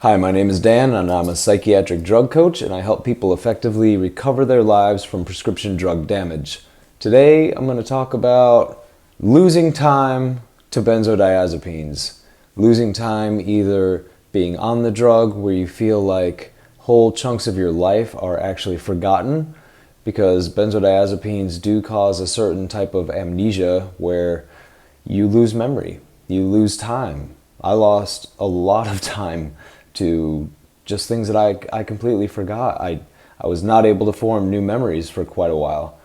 Hi, my name is Dan, and I'm a psychiatric drug coach, and I help people effectively recover their lives from prescription drug damage. Today, I'm going to talk about losing time to benzodiazepines. Losing time either being on the drug where you feel like whole chunks of your life are actually forgotten, because benzodiazepines do cause a certain type of amnesia where you lose memory, you lose time. I lost a lot of time to just things that I completely forgot. I was not able to form new memories for quite a while.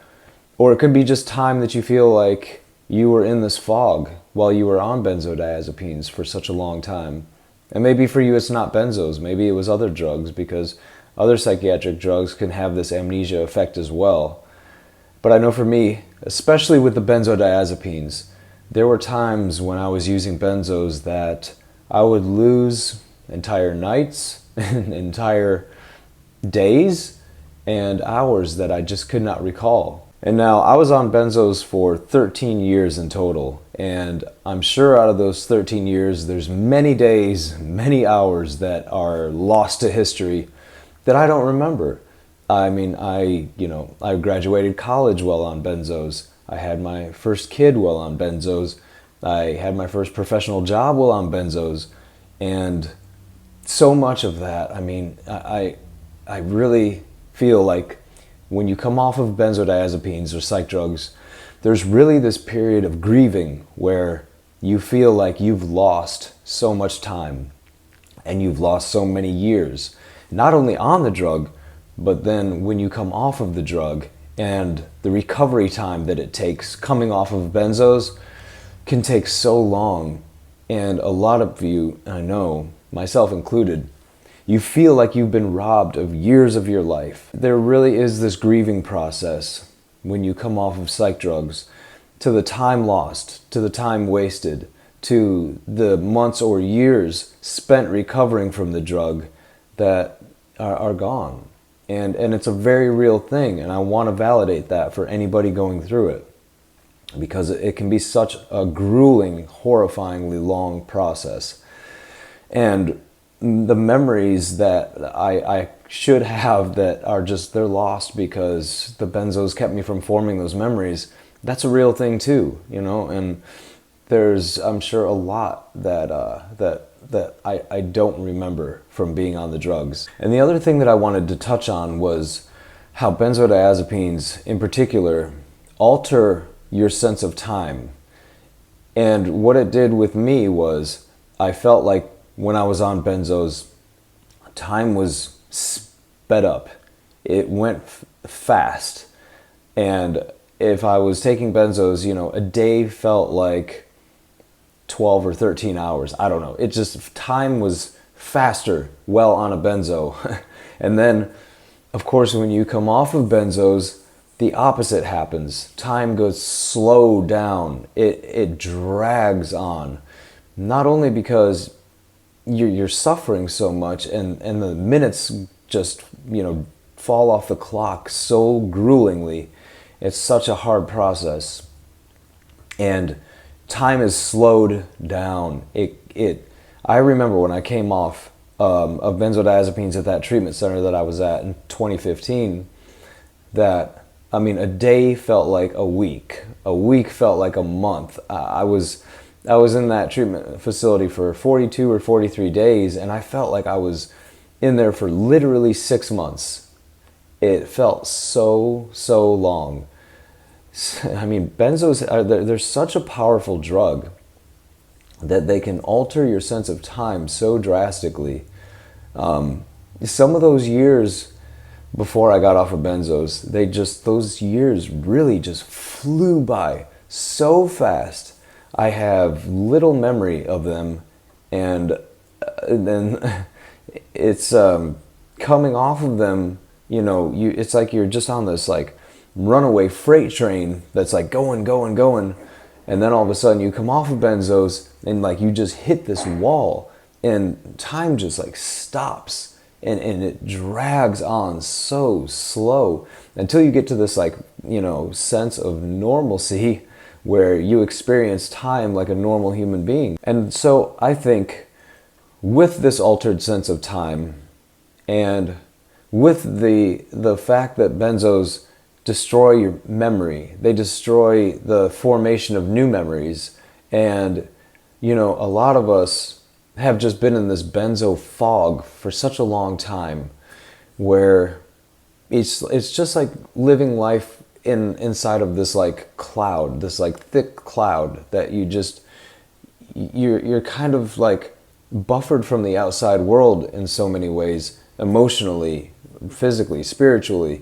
Or it could be just time that you feel like you were in this fog while you were on benzodiazepines for such a long time. And maybe for you it's not benzos, maybe it was other drugs, because other psychiatric drugs can have this amnesia effect as well. But I know for me, especially with the benzodiazepines, there were times when I was using benzos that I would lose entire nights, entire days, and hours that I just could not recall. And now I was on benzos for 13 years in total, and I'm sure out of those 13 years there's many days, many hours that are lost to history that I don't remember. I mean, I graduated college while on benzos. I had my first kid while on benzos. I had my first professional job while on benzos. And so much of that, I really feel like when you come off of benzodiazepines or psych drugs, there's really this period of grieving where you feel like you've lost so much time and you've lost so many years, not only on the drug, but then when you come off of the drug, and the recovery time that it takes coming off of benzos can take so long. And a lot of you, I know, myself included, you feel like you've been robbed of years of your life. There really is this grieving process when you come off of psych drugs, to the time lost, to the time wasted, to the months or years spent recovering from the drug that are gone. And it's a very real thing, and I want to validate that for anybody going through it, because it can be such a grueling, horrifyingly long process. And the memories that I should have that are just, they're lost because the benzos kept me from forming those memories, that's a real thing too, and there's, I'm sure, a lot that I don't remember from being on the drugs. And the other thing that I wanted to touch on was how benzodiazepines in particular alter your sense of time. And what it did with me was I felt like when I was on benzos, time was sped up. It went fast. And if I was taking benzos, a day felt like 12 or 13 hours. I don't know. It just, time was faster while on a benzo. And then, of course, when you come off of benzos, the opposite happens. Time goes slow down. It drags on. Not only because you're suffering so much and the minutes just, fall off the clock so gruelingly. It's such a hard process. And time is slowed down. I remember when I came off of benzodiazepines at that treatment center that I was at in 2015, that, a day felt like a week. A week felt like a month. I was in that treatment facility for 42 or 43 days, and I felt like I was in there for literally 6 months. It felt so long. Benzos they're such a powerful drug that they can alter your sense of time so drastically. Some of those years before I got off of benzos, those years really just flew by so fast. I have little memory of them, and then it's coming off of them, it's like you're just on this runaway freight train that's going, and then all of a sudden you come off of benzos and you just hit this wall, and time just stops, and it drags on so slow until you get to this sense of normalcy where you experience time like a normal human being. And so I think with this altered sense of time, and with the fact that benzos destroy your memory, they destroy the formation of new memories. And you know, a lot of us have just been in this benzo fog for such a long time, where it's just like living life inside of this like cloud, this like thick cloud that you're kind of like buffered from the outside world in so many ways, emotionally, physically, spiritually,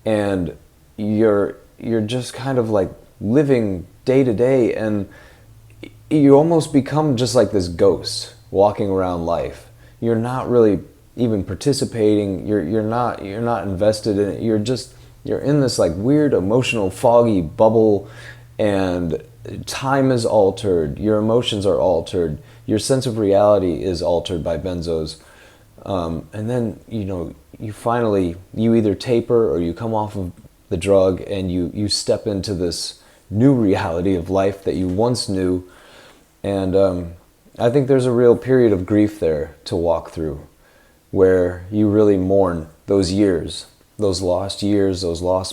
and you're just kind of like living day to day, and you almost become just like this ghost walking around life. You're not really even participating. You're not invested in it. You're in this like weird emotional foggy bubble, and time is altered. Your emotions are altered. Your sense of reality is altered by benzos. And then, you know, you either taper or you come off of the drug, and you step into this new reality of life that you once knew. And I think there's a real period of grief there to walk through, where you really mourn those years, those lost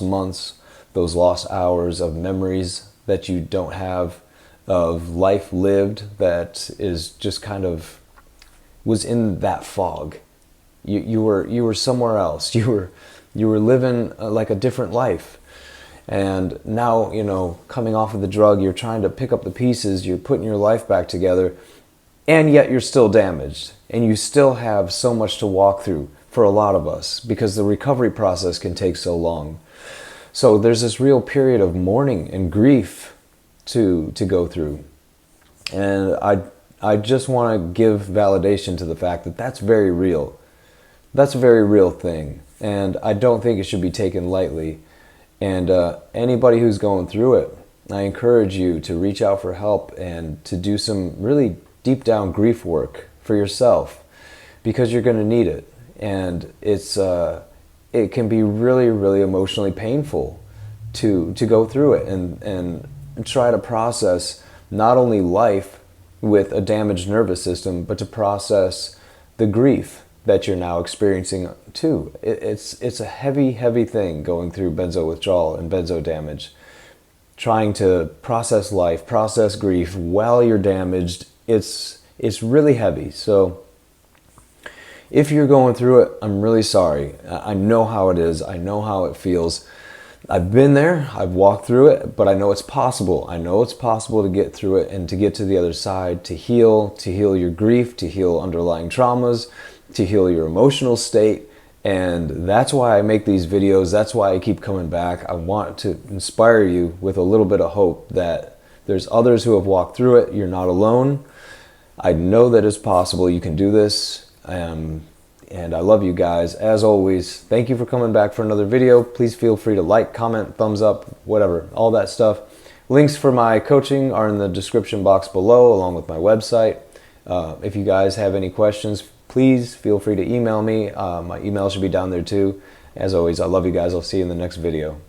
months, those lost hours of memories that you don't have, of life lived that is just kind of was in that fog. You were somewhere else. You were living like a different life. And now, you know, coming off of the drug, you're trying to pick up the pieces, you're putting your life back together, and yet you're still damaged. And you still have so much to walk through for a lot of us, because the recovery process can take so long. So there's this real period of mourning and grief to go through. And I just want to give validation to the fact that that's very real. That's a very real thing. And I don't think it should be taken lightly. And anybody who's going through it, I encourage you to reach out for help and to do some really deep down grief work for yourself, because you're going to need it. And it can be really, really emotionally painful to go through it and try to process not only life with a damaged nervous system, but to process the grief that you're now experiencing too. It's a heavy, heavy thing going through benzo withdrawal and benzo damage. Trying to process life, process grief while you're damaged, it's really heavy. So if you're going through it, I'm really sorry. I know how it is. I know how it feels. I've been there, I've walked through it, but I know it's possible. I know it's possible to get through it and to get to the other side, to heal your grief, to heal underlying traumas, to heal your emotional state. And that's why I make these videos. That's why I keep coming back. I want to inspire you with a little bit of hope that there's others who have walked through it. You're not alone. I know that it's possible. You can do this. And I love you guys. As always, thank you for coming back for another video. Please feel free to like, comment, thumbs up, whatever, all that stuff. Links for my coaching are in the description box below, along with my website. If you guys have any questions, please feel free to email me. My email should be down there too. As always, I love you guys. I'll see you in the next video.